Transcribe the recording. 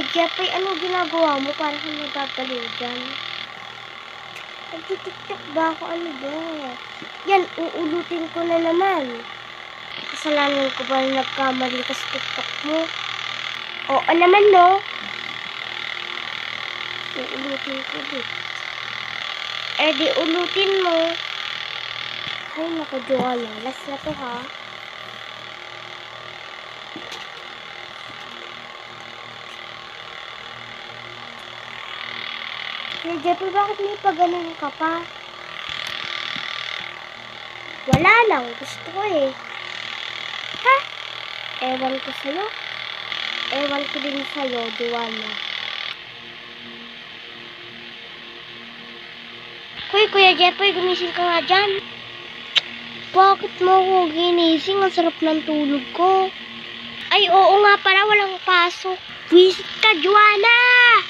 Jeffrey, ano ginagawa mo? Para kang nagpapaliw dyan. Nagtitiktok ba ako? Ano ba? Yan, uulutin ko na naman. Kasalanan ko ba na nagkamali ka sa TikTok mo? Oo naman, no? Uulutin ko din. Eh, di ulutin mo. Ay, naku, Joanna. Last na to, ha? Hey, Jeffrey, bakit may pagaling ka pa? Wala lang. Gusto ko eh. Ha? Ewan ko sa'yo. Ewan ko din sa'yo, Joanna. Hoy, Kuya Jeffrey, gumising ka nga dyan. Bakit mo ako ginising? Ang sarap ng tulog ko. Ay, oo nga pala, walang pasok. Visit ka, Joanna!